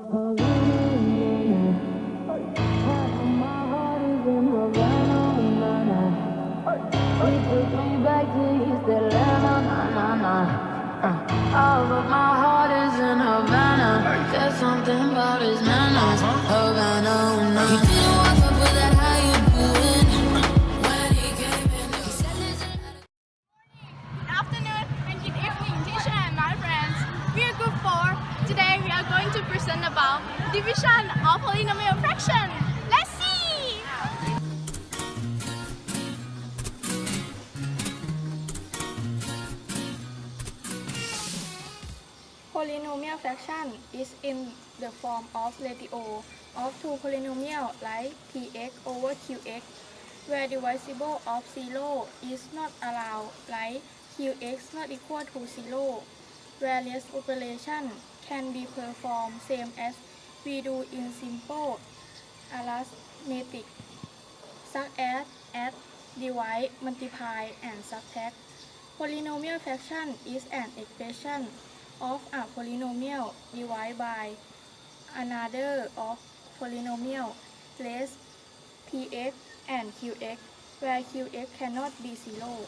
Oh, but my heart is in Havana. There's something about his manners. Havana, no. He didn't walk up with that, how you doing? When he came in, he said, listen. Good afternoon and good evening, teacher and my friends. We are Group 4. Today we are going to present about division of polynomial fraction. Let's see! Polynomial fraction is in the form of ratio of two polynomials like px over qx, where divisible of 0 is not allowed, like qx not equal to 0. Various operations can be performed same as we do in simple arithmetic, such as add, divide, multiply, and subtract. Polynomial fraction is an expression of a polynomial divided by another of polynomial less px and qx, where qx cannot be 0.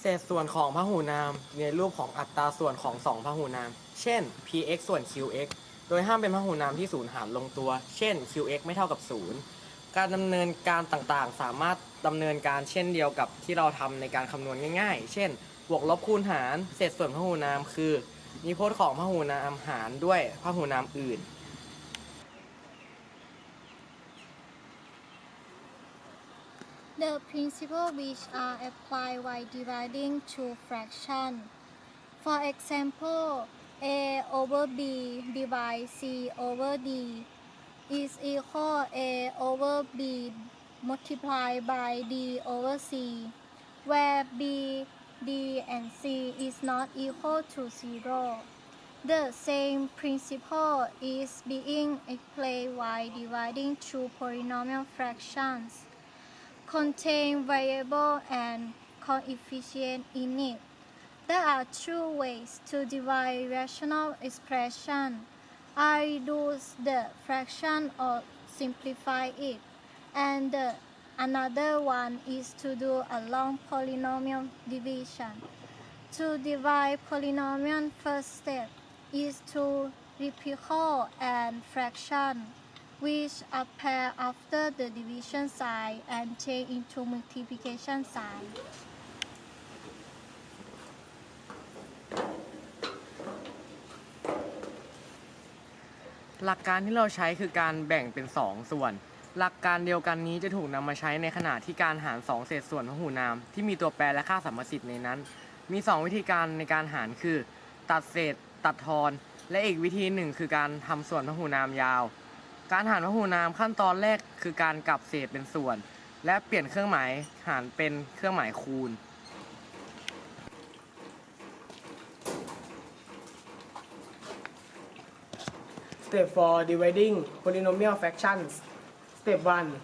เศษส่วนของพหุนามในรูปของอัตราส่วนของ2พหุนาม เช่น px ส่วน qx โดยห้ามเป็นพหุนามที่สูญหารลงตัว เช่น qx ไม่เท่ากับ 0 การดำเนินการต่างๆสามารถดำเนินการเช่นเดียวกับที่เราทำในการคำนวณง่ายๆ เช่น บวกลบคูณหาร เศษส่วนพหุนามคือนิพจน์ของพหุนามหารด้วยพหุนามอื่นThe principles which are applied while dividing two fractions. For example, a over b divided c over d is equal a over b multiplied by d over c, where b, d, and c is not equal to 0. The same principle is being applied while dividing two polynomial fractions. Contain variable and coefficient in it. There are two ways to divide rational expression. I reduce the fraction or simplify it, and another one is to do a long polynomial division. To divide polynomial, first step is to reciprocal and fraction, which appear after the division sign and change into multiplication sign. หลักการที่เราใช้คือการแบ่งเป็น2ส่วนหลักการเดียวกันนี้จะถูกนำมาใช้ในขณะที่การหาร2เศษส่วนพหุนามที่มีตัวแปรและค่าสัมประสิทธิ์ในนั้นมี2วิธีการในการหารคือตัดเศษตัดทอนและอีกวิธีหนึ่งคือการทำส่วนพหุนามยาวการหารพหุนามขั้นตอนแรกคือการกลับเศษเป็นส่วนและเปลี่ยนเครื่องหมายหารเป็นเครื่องหมายคูณ Step 4 Dividing polynomial fractions. Step 1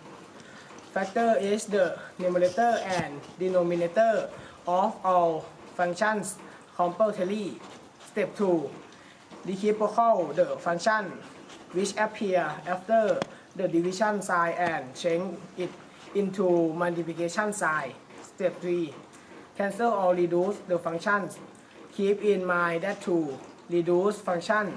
Factor is the numerator and denominator of all functions compulsory. Step 2 Reciprocal the function which appear after the division sign and change it into multiplication sign. Step 3 Cancel or reduce the functions. Keep in mind that to reduce function,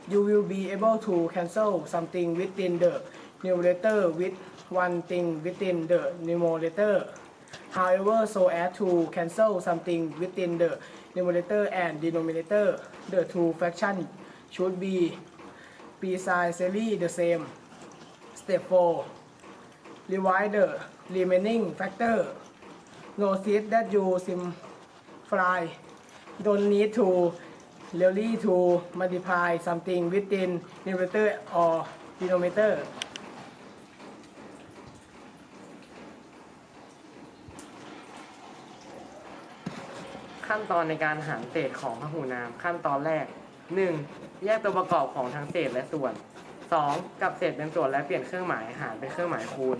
you will be able to cancel something within the numerator with one thing within the numerator. However, so as to cancel something within the numerator and denominator, the two fractions should be precisely the same. Step 4 Divide the remaining factor. Notice that you simplify. Don't need to really to multiply something within numerator or denominator. ขั้นตอนในการหารเศษของพหุนามขั้นตอนแรก 1. แยกตัวประกอบของทั้งเศษและส่วน 2. กลับเศษเป็นส่วนและเปลี่ยนเครื่องหมายหารเป็นเครื่องหมายคูณ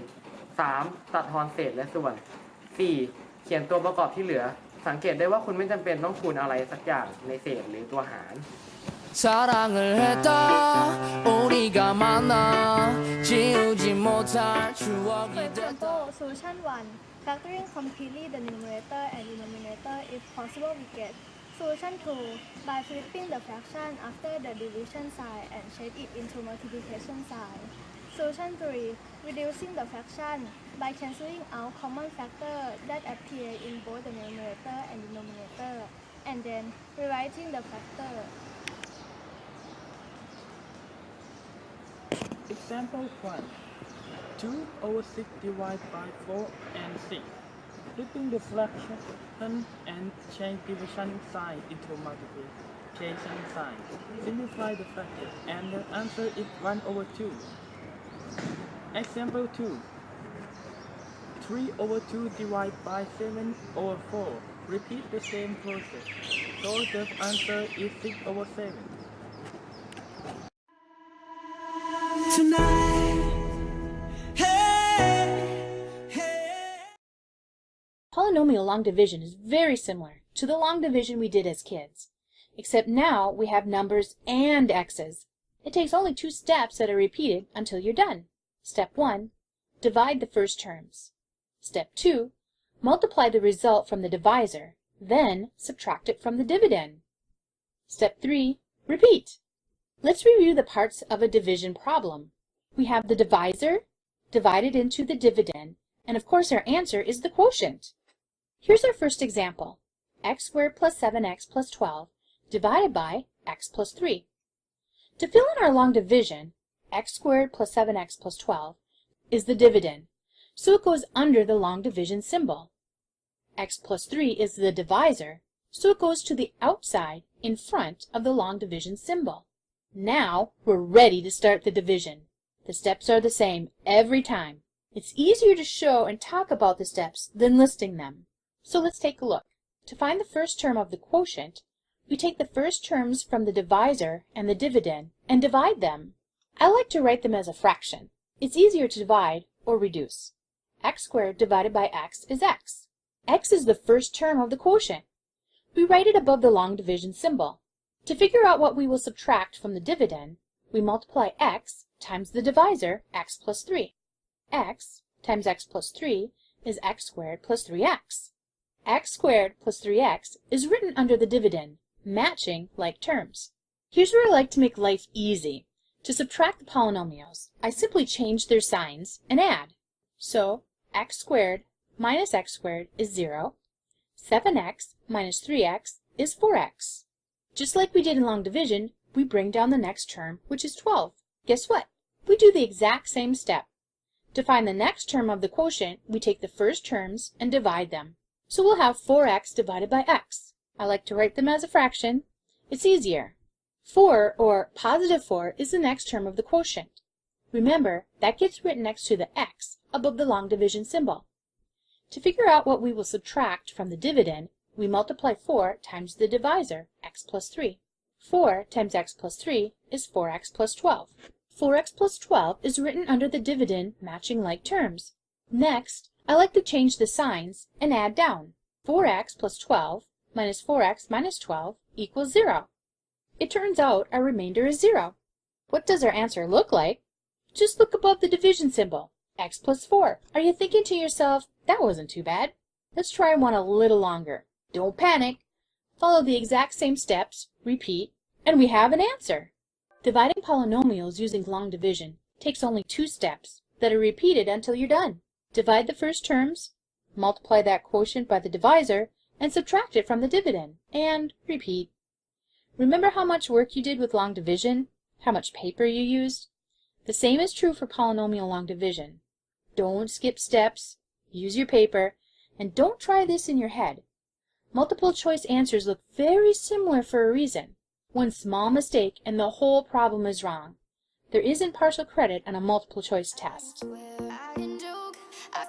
3. ตัดทอนเศษและส่วน 4. เขียนตัวประกอบที่เหลือ สังเกตได้ว่าคุณไม่จำเป็นต้องคูณอะไรสักอย่างในเศษหรือตัวหาร 사랑을 했다 우리가 만나 지우지 못할 For 추억이 됐다 example, solution 1. Factoring completely the numerator and denominator if possible we get. Solution 2. By flipping the fraction after the division sign and change it into multiplication sign. Solution 3. Reducing the fraction by cancelling out common factor that appear in both the numerator and denominator, and then rewriting the factor. Example 1. 2 over 6 divided by 4 and 6. Flipping the fraction and change division sign into multiplication sign. Simplify the factor and the answer is 1 over 2. Example 2. 3 over 2 divided by 7 over 4. Repeat the same process. So the answer is 6 over 7. Polynomial long division is very similar to the long division we did as kids, except now we have numbers and x's. It takes only 2 steps that are repeated until you're done. Step 1, divide the first terms. Step 2, multiply the result from the divisor, then subtract it from the dividend. Step 3, repeat. Let's review the parts of a division problem. We have the divisor divided into the dividend, and of course our answer is the quotient. Here's our first example. X squared plus 7x plus 12 divided by x plus 3. To fill in our long division, x squared plus 7x plus 12 is the dividend, so it goes under the long division symbol. X plus 3 is the divisor, so it goes to the outside in front of the long division symbol. Now we're ready to start the division. The steps are the same every time. It's easier to show and talk about the steps than listing them. So let's take a look. To find the first term of the quotient, we take the first terms from the divisor and the dividend and divide them. I like to write them as a fraction. It's easier to divide or reduce. X squared divided by x is x. X is the first term of the quotient. We write it above the long division symbol. To figure out what we will subtract from the dividend, we multiply x times the divisor, x plus 3. X times x plus 3 is x squared plus 3x. X squared plus 3x is written under the dividend, matching like terms. Here's where I like to make life easy. To subtract the polynomials, I simply change their signs and add. So, x squared minus x squared is 0. 7x minus 3x is 4x. Just like we did in long division, we bring down the next term, which is 12. Guess what? We do the exact same step. To find the next term of the quotient, we take the first terms and divide them. So we'll have 4x divided by x. I like to write them as a fraction. It's easier. 4, or positive 4, is the next term of the quotient. Remember, that gets written next to the x above the long division symbol. To figure out what we will subtract from the dividend, we multiply 4 times the divisor, x plus 3. 4 times x plus 3 is 4x plus 12. 4x plus 12 is written under the dividend, matching like terms. Next, I like to change the signs and add down. 4x plus 12 minus 4x minus 12 equals 0. It turns out our remainder is 0. What does our answer look like? Just look above the division symbol, x plus 4. Are you thinking to yourself, that wasn't too bad? Let's try one a little longer. Don't panic. Follow the exact same steps, repeat, and we have an answer. Dividing polynomials using long division takes only 2 steps that are repeated until you're done. Divide the first terms, multiply that quotient by the divisor, and subtract it from the dividend, and repeat. Remember how much work you did with long division? How much paper you used? The same is true for polynomial long division. Don't skip steps, use your paper, and don't try this in your head. Multiple choice answers look very similar for a reason. One small mistake and the whole problem is wrong. There isn't partial credit on a multiple choice test. I can joke, I